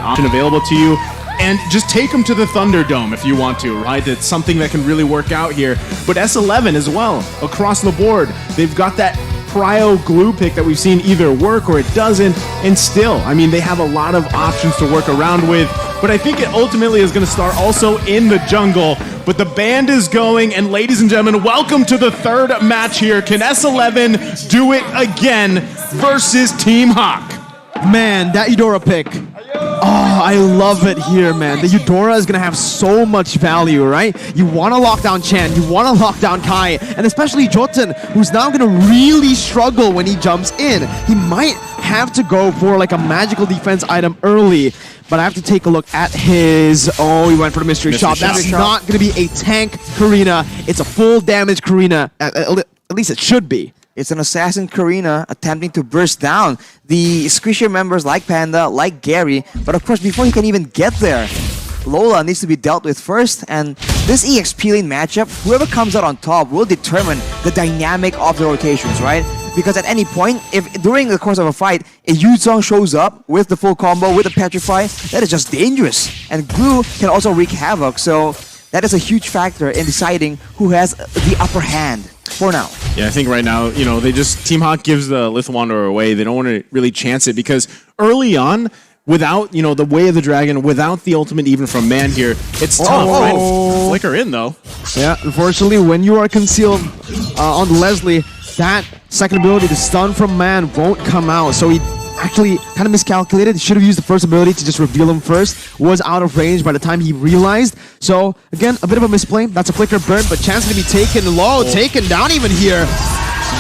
option available to you. And just take them to the Thunderdome if you want to, right? It's something that can really work out here. But S11 as well, across the board, they've got that cryo glue pick that we've seen either work or it doesn't. And still, I mean, they have a lot of options to work around with. But I think it ultimately is going to start also in the jungle. But the band is going, and ladies and gentlemen, welcome to the third match here. Can S11 do it again versus Team HAQ? Man, that Eudora pick. Oh, I love it here, man. The Eudora is going to have so much value, right? You want to lock down Chan, you want to lock down Kai, and especially Jotun, who's now going to really struggle when he jumps in. He might have to go for like a magical defense item early, but I have to take a look at his... Oh, he went for the mystery shot. That's not going to be a tank Karina. It's a full damage Karina. At least it should be. It's an assassin Karina attempting to burst down the Squisher members like Panda, like Gary. But of course, before he can even get there, Lola needs to be dealt with first. And this EXP lane matchup, whoever comes out on top will determine the dynamic of the rotations, right? Because at any point, if during the course of a fight, a Yuzong shows up with the full combo, with a Petrify, that is just dangerous. And Glue can also wreak havoc. So that is a huge factor in deciding who has the upper hand. For now. Yeah, I think right now, you know, Team HAQ gives the Lith Wanderer away. They don't want to really chance it because early on, without, you know, the Way of the Dragon, without the ultimate even from Man here, it's tough, right? Flicker in, though. Yeah, unfortunately, when you are concealed on Leslie, that second ability, the stun from Man, won't come out. So he actually kind of miscalculated. He should have used the first ability to just reveal him first. Was out of range by the time he realized. So, again, a bit of a misplay. That's a flicker burn, but chance going to be taken low, taken down even here.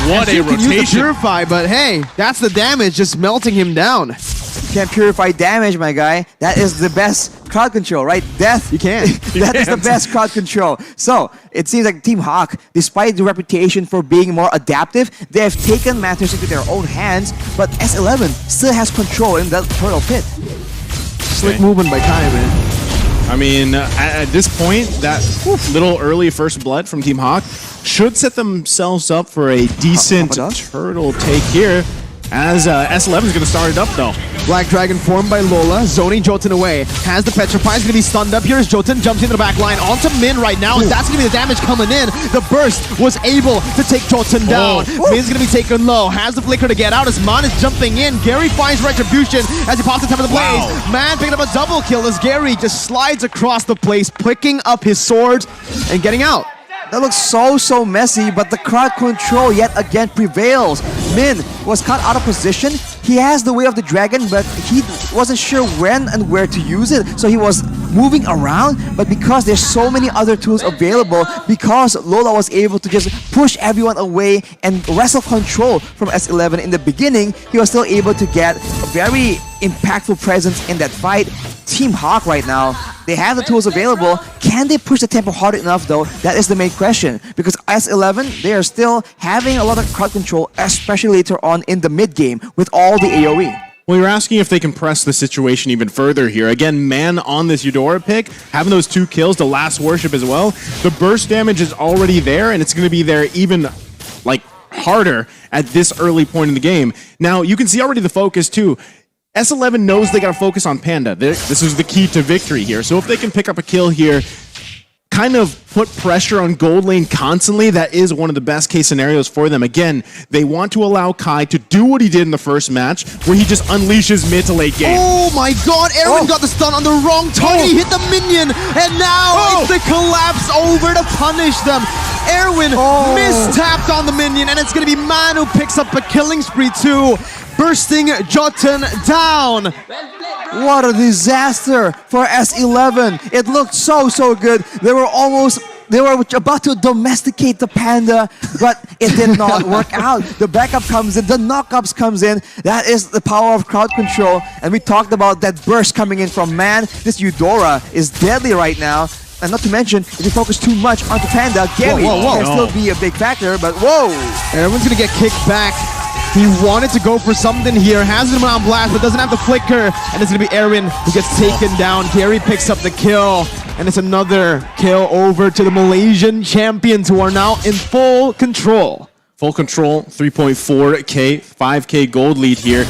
What a rotation. Use the Purify, but hey, that's the damage, just melting him down. You can't purify damage, my guy. That is the best crowd control, right? Death. You can't. That is the best crowd control. So, it seems like Team HAQ, despite the reputation for being more adaptive, they have taken matters into their own hands, but S11 still has control in that turtle pit. Slick movement by Kai, man. I mean, at this point, that little early first blood from Team HAQ should set themselves up for a decent turtle take here. As S11 is going to start it up, though. Black Dragon formed by Lola, zoning Jotun away. Has the Petrify, is going to be stunned up. Here's Jotun, jumps into the back line onto Min right now, and that's going to be the damage coming in. The burst was able to take Jotun down. Min's going to be taken low, has the flicker to get out as Man is jumping in. Gary finds retribution as he pops the top of the blaze. Man picking up a double kill as Gary just slides across the place, picking up his sword and getting out. That looks so messy, but the crowd control yet again prevails. Min was caught out of position. He has the Way of the Dragon, but he wasn't sure when and where to use it. So he was moving around, but because there's so many other tools available, because Lola was able to just push everyone away and wrestle control from S11 in the beginning, he was still able to get a very impactful presence in that fight. Team HAQ right now, they have the tools available. Can they push the tempo hard enough though? That is the main question. Because S11, they are still having a lot of crowd control, especially later on in the mid game with all the AoE. Well, you're asking if they can press the situation even further here. Again, Man on this Eudora pick, having those 2 kills, the last worship as well. The burst damage is already there, and it's going to be there even like harder at this early point in the game. Now, you can see already the focus too. S11 knows they got to focus on Panda. This is the key to victory here. So if they can pick up a kill here, kind of put pressure on gold lane constantly, that is one of the best case scenarios for them. Again, they want to allow Kai to do what he did in the first match, where he just unleashes mid to late game. Oh my god, Erwin got the stun on the wrong target. He hit the minion, and now it's the collapse over to punish them. Erwin mistapped on the minion, and it's going to be Man who picks up a killing spree too. Bursting Jotun down. What a disaster for S11. It looked so good. They were about to domesticate the Panda, but it did not work out. The backup comes in, the knockups comes in. That is the power of crowd control. And we talked about that burst coming in from Man. This Eudora is deadly right now. And not to mention, if you focus too much onto Panda, Gary can still be a big factor, but Everyone's gonna get kicked back. He wanted to go for something here, has him on blast, but doesn't have the flicker, and it's gonna be Erwin who gets taken down. Gary picks up the kill, and it's another kill over to the Malaysian champions who are now in full control. Full control, 3.4K, 5K gold lead here.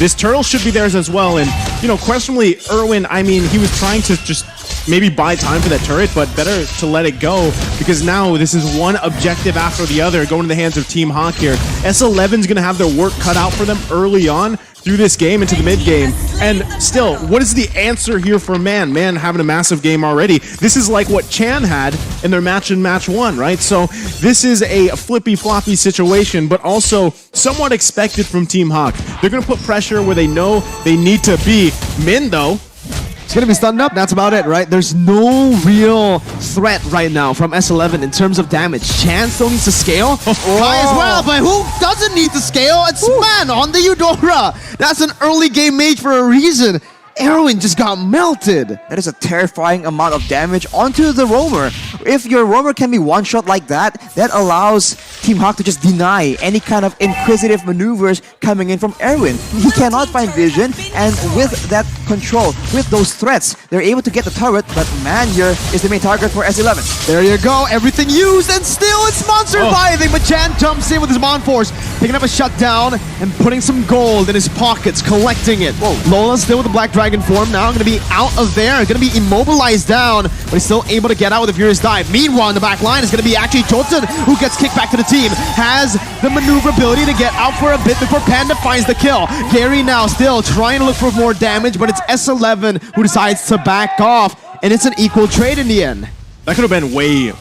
this turtle should be theirs as well. And, you know, questionably, Erwin, I mean, he was trying to just maybe buy time for that turret, but better to let it go because now this is one objective after the other going to the hands of Team HAQ here. S11's going to have their work cut out for them early on through this game into the mid game. And still, what is the answer here for Man? Man having a massive game already. This is like what Chan had in their match in match 1, right? So this is a flippy-floppy situation, but also somewhat expected from Team HAQ. They're going to put pressure where they know they need to be. Min, though, it's going to be stunned up. That's about it, right? There's no real threat right now from S11 in terms of damage. Chan still needs to scale. Kai as well, but who doesn't need to scale? It's Man on the Eudora. That's an early game mage for a reason. Erwin just got melted. That is a terrifying amount of damage onto the roamer. If your roamer can be one-shot like that, that allows Team HAQ to just deny any kind of inquisitive maneuvers coming in from Erwin. He cannot find vision, and with that control, with those threats, they're able to get the turret, but Man here is the main target for S11. There you go, everything used, and still it's Mon surviving, but Chan jumps in with his Mon Force, picking up a shutdown and putting some gold in his pockets, collecting it. Lola still with the Black Dragon form now, going to be out of there, going to be immobilized down, but he's still able to get out with a Furious Dive. Meanwhile, in the back line is going to be actually Johnson, who gets kicked back to the team, has the maneuverability to get out for a bit before Panda finds the kill. Gary now still trying to look for more damage, but it's S11 who decides to back off, and it's an equal trade in the end. that could have been way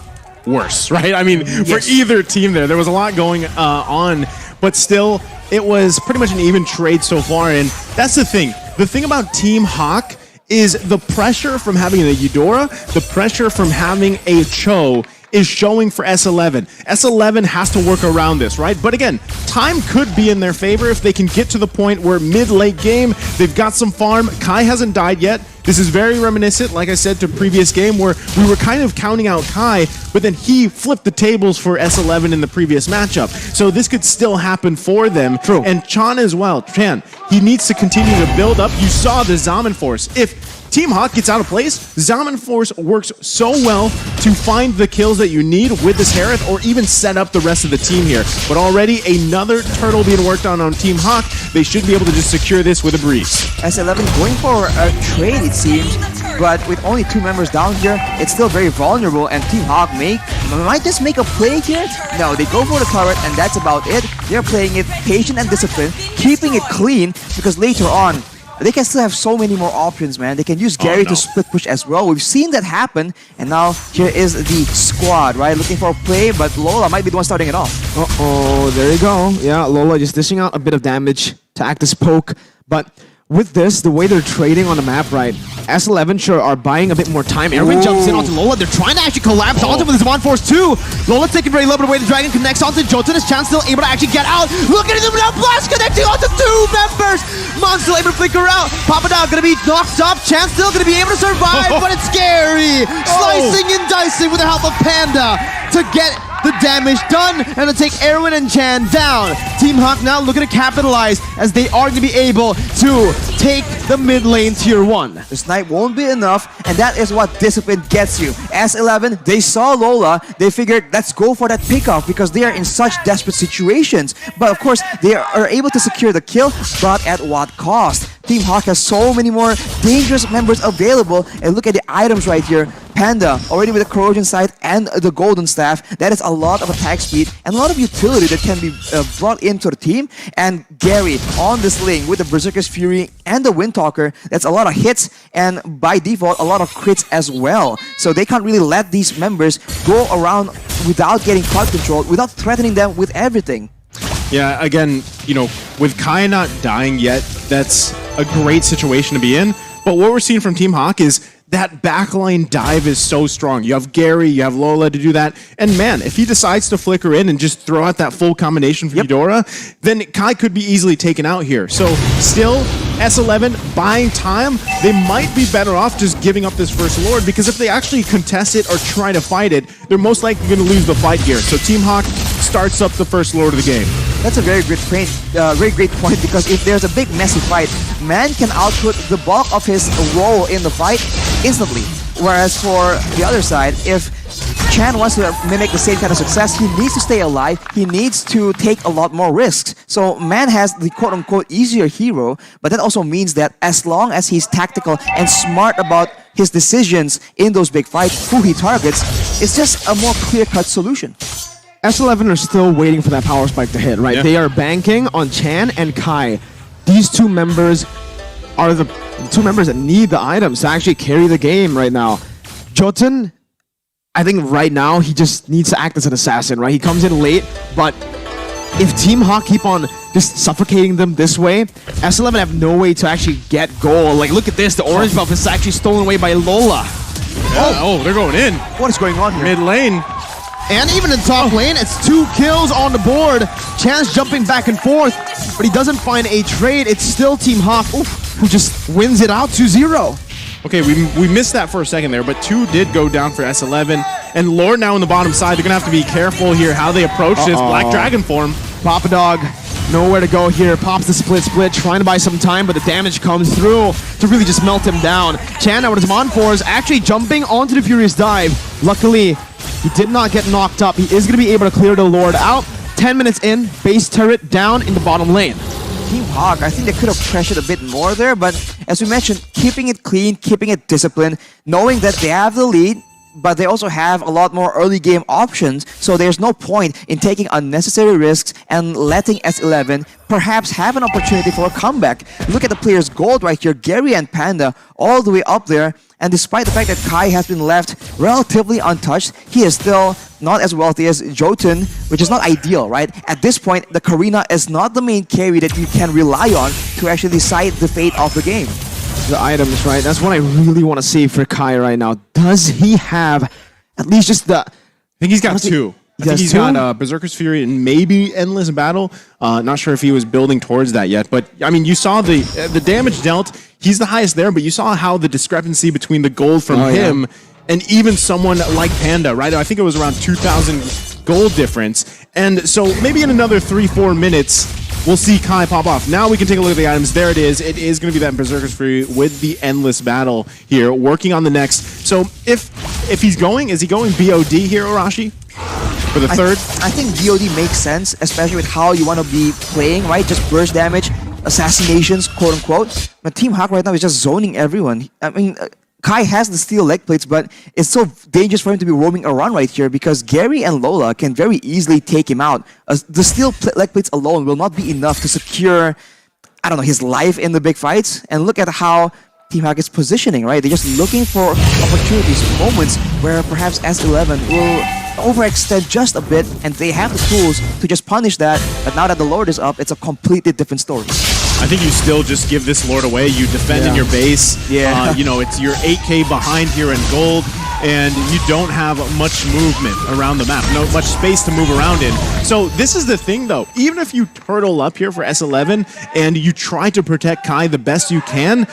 worse, right? I mean, for either team there was a lot going on, but still, it was pretty much an even trade so far, and that's the thing. The thing about Team HAQ is the pressure from having a Eudora, the pressure from having a Cho is showing for S11. S11 has to work around this, right? But again, time could be in their favor if they can get to the point where mid-late game, they've got some farm. Kai hasn't died yet. This is very reminiscent, like I said, to previous game where we were kind of counting out Kai, but then he flipped the tables for S11 in the previous matchup. So this could still happen for them. True. And Chan as well. Chan, he needs to continue to build up. You saw the Zaman Force. If Team HAQ gets out of place, Zaman Force works so well to find the kills that you need with this Harith or even set up the rest of the team here. But already another turtle being worked on Team HAQ. They should be able to just secure this with a breeze. S11 going for a trade, it seems, but with only 2 members down here, it's still very vulnerable, and Team HAQ might just make a play here. No, they go for the turret, and that's about it. They're playing it patient and disciplined, keeping it clean, because later on, they can still have so many more options, man. They can use Gary to split push as well. We've seen that happen, and now here is the squad, right? Looking for a play, but Lola might be the one starting it off. Uh-oh, there you go. Yeah, Lola just dishing out a bit of damage to act as poke, but with this, the way they're trading on the map, right, S11 sure are buying a bit more time. Erwin jumps in onto Lola. They're trying to actually collapse onto with his Zaman Force too. Lola taking very little bit away. The Dragon connects onto Jotun. His Chan still able to actually get out. Look at him now. Blast connecting onto 2 members. Mon still able to flicker out. Papadao gonna be knocked up. Chan still gonna be able to survive, but it's scary. Slicing and dicing with the help of Panda to get the damage done and to take Erwin and Chan down. Team HAQ now looking to capitalize as they are going to be able to take the mid lane tier 1. The snipe won't be enough, and that is what discipline gets you. S11, they saw Lola, they figured, let's go for that pickoff because they are in such desperate situations. But of course, they are able to secure the kill, but at what cost? Team HAQ has so many more dangerous members available, and look at the items right here. Panda, already with the corrosion sight and the golden staff, that is a lot of attack speed and a lot of utility that can be brought into the team. And Gary on this lane with the Berserker's Fury and the Windtalker, that's a lot of hits and by default a lot of crits as well. So they can't really let these members go around without getting crowd control, without threatening them with everything. Yeah, again, you know, with Kai not dying yet, that's a great situation to be in. But what we're seeing from Team HAQ is that backline dive is so strong. You have Gary, you have Lola to do that. And man, if he decides to flicker in and just throw out that full combination for Eudora, then Kai could be easily taken out here. So still, S11 buying time, they might be better off just giving up this first Lord, because if they actually contest it or try to fight it, they're most likely going to lose the fight here. So Team HAQ starts up the first Lord of the game. That's a very great point, because if there's a big messy fight, Man can output the bulk of his role in the fight instantly. Whereas for the other side, if Chan wants to mimic the same kind of success, he needs to stay alive, he needs to take a lot more risks. So Man has the quote-unquote easier hero, but that also means that as long as he's tactical and smart about his decisions in those big fights, who he targets, it's just a more clear-cut solution. S11 are still waiting for that power spike to hit, right? Yeah. They are banking on Chan and Kai. These two members are the two members that need the items to actually carry the game right now. Jotun, I think right now he just needs to act as an assassin, right? He comes in late, but if Team HAQ keep on just suffocating them this way, S11 have no way to actually get goal. Like, look at this, the orange buff is actually stolen away by Lola. Oh, they're going in. What is going on here? Mid lane. And even in top lane, it's 2 kills on the board. Chan's jumping back and forth, but he doesn't find a trade. It's still Team HAQ who just wins it out 2-0. Okay, we missed that for a second there, but 2 did go down for S11. And Lord now on the bottom side, they're going to have to be careful here how they approach this Black Dragon form. Papa Dog, nowhere to go here. Pops the split, trying to buy some time, but the damage comes through to really just melt him down. Chan, now with his Mon4 is actually jumping onto the Furious Dive. Luckily, he did not get knocked up. He is going to be able to clear the Lord out. 10 minutes in, base turret down in the bottom lane. Team HAQ, I think they could have pressured a bit more there, but as we mentioned, keeping it clean, keeping it disciplined, knowing that they have the lead, but they also have a lot more early game options, so there's no point in taking unnecessary risks and letting S11 perhaps have an opportunity for a comeback. Look at the players' gold right here, Gary and Panda all the way up there, and despite the fact that Kai has been left relatively untouched, he is still not as wealthy as Jotun, which is not ideal, right? At this point, the Karina is not the main carry that you can rely on to actually decide the fate of the game. The items, right? That's what I really want to see for Kai right now. Does he have at least just the... I think he's got 2. I think he's got Berserker's Fury and maybe Endless Battle. Not sure if he was building towards that yet, but I mean, you saw the damage dealt. He's the highest there, but you saw how the discrepancy between the gold from him and even someone like Panda, right? I think it was around 2,000 gold difference. And so maybe in another 3-4 minutes, we'll see Kai pop off. Now we can take a look at the items. There it is. It is going to be that Berserker's Fury with the Endless Battle here, working on the next. So if he's going, is he going BOD here, Arashi? For the third? I think BOD makes sense, especially with how you want to be playing, right? Just burst damage, assassinations, quote unquote. But Team HAQ right now is just zoning everyone. I mean, Kai has the steel leg plates, but it's so dangerous for him to be roaming around right here because Gary and Lola can very easily take him out. The steel leg plates alone will not be enough to secure, I don't know, his life in the big fights. And look at how Team HAQ is positioning, right? They're just looking for opportunities, moments where perhaps S11 will overextend just a bit, and they have the tools to just punish that. But now that the Lord is up, it's a completely different story. I think you still just give this Lord away. You defend in your base. Yeah. You know, it's your 8K behind here in gold, and you don't have much movement around the map. No much space to move around in. So this is the thing, though. Even if you turtle up here for S11 and you try to protect Kai the best you can,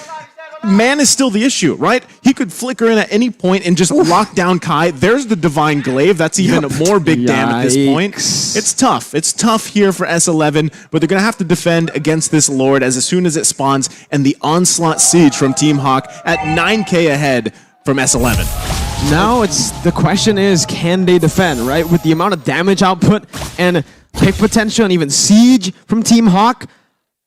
man is still the issue, right? He could flicker in at any point and just lock down Kai. There's the Divine Glaive. That's even more big damn at this point. It's tough. It's tough here for S11, but they're going to have to defend against this Lord as soon as it spawns, and the Onslaught Siege from Team HAQ at 9K ahead from S11. Now it's the question is, can they defend, right? With the amount of damage output and pick potential and even siege from Team HAQ,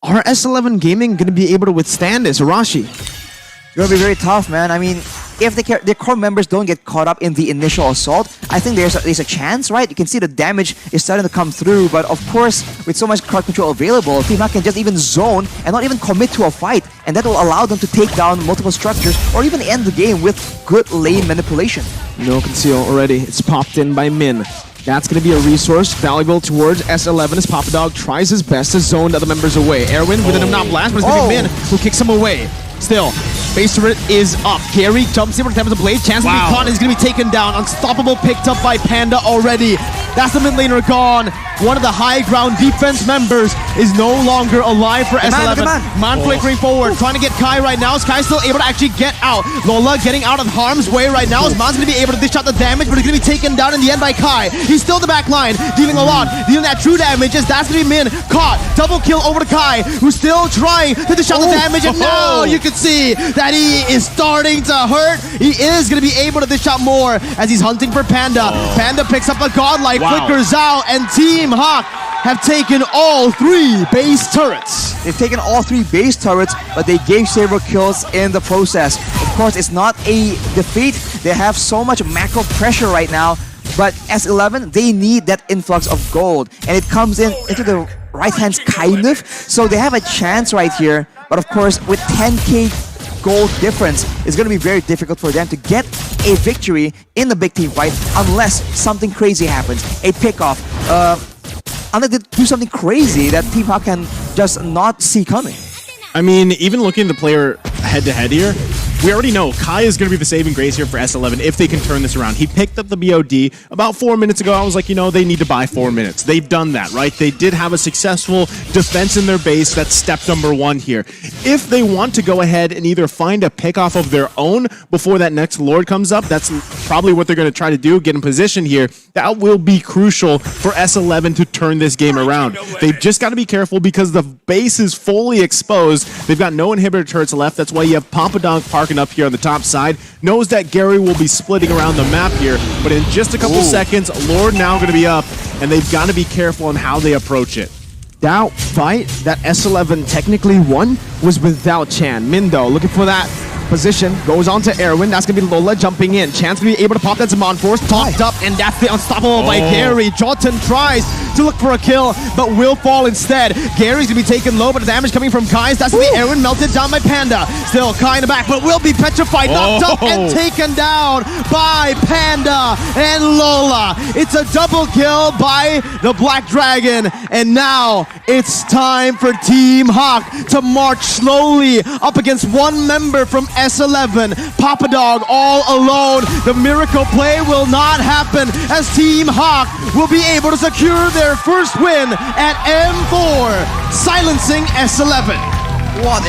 are S11 Gaming going to be able to withstand this? Arashi? It's going to be very tough, man. I mean, if their core members don't get caught up in the initial assault, I think there's a chance, right? You can see the damage is starting to come through, but of course, with so much crowd control available, Team HAQ can just even zone and not even commit to a fight, and that will allow them to take down multiple structures or even end the game with good lane manipulation. No conceal already. It's popped in by Min. That's going to be a resource valuable towards S11 as Papa Dog tries his best to zone the other members away. Erwin with an not blast, but it's going to be Min who kicks him away. Still, base turret is up. Gary jumps in with the blade. Chance to be caught. He's going to be taken down. Unstoppable picked up by Panda already. That's the mid laner gone. One of the high ground defense members is no longer alive for S11. Man flickering forward, trying to get Kai right now. Is Kai still able to actually get out? Lola getting out of harm's way right now. Man's going to be able to dish out the damage, but he's going to be taken down in the end by Kai. He's still in the back line, dealing a lot, dealing that true damage. As that's going to be Min caught. Double kill over to Kai, who's still trying to dish out the damage. And now you can see that he is starting to hurt. He is going to be able to dish out more as he's hunting for Panda. Panda picks up a godlike, flickers out, and Team HAQ have taken all 3 base turrets. They've taken all 3 base turrets, but they gave several kills in the process. Of course, it's not a defeat. They have so much macro pressure right now, but S11, they need that influx of gold, and it comes into the right hands kind of, so they have a chance right here. But of course, with 10k gold difference, it's going to be very difficult for them to get a victory in the big team fight unless something crazy happens, a pickoff, unless they do something crazy that Team HAQ can just not see coming. I mean, even looking at the player head-to-head here, we already know Kai is going to be the saving grace here for S11 if they can turn this around. He picked up the BOD about 4 minutes ago. I was like, you know, they need to buy 4 minutes. They've done that, right? They did have a successful defense in their base. That's step number 1 here. If they want to go ahead and either find a pickoff of their own before that next Lord comes up, that's probably what they're going to try to do, get in position here. That will be crucial for S11 to turn this game around. They've just got to be careful because the base is fully exposed. They've got no inhibitor turrets left. That's why you have Pompadonk parking up here on the top side. Knows that Gary will be splitting around the map here, but in just a couple seconds, Lord now going to be up, and they've got to be careful on how they approach it. That fight that S11 technically won was without Chan. Mindo looking for that position, goes on to Erwin. That's gonna be Lola jumping in. Chance gonna be able to pop that Zaman Force, topped up, and that's the unstoppable by Gary. Jotun tries to look for a kill, but will fall instead. Gary's gonna be taken low, but the damage coming from Kai's. That's the Erwin melted down by Panda. Still Kai in the back, but will be petrified, knocked up, and taken down by Panda and Lola. It's a double kill by the Black Dragon, and now it's time for Team HAQ to march slowly up against one member from S11. Papadog all alone. The miracle play will not happen as Team HAQ will be able to secure their first win at M4, silencing S11. What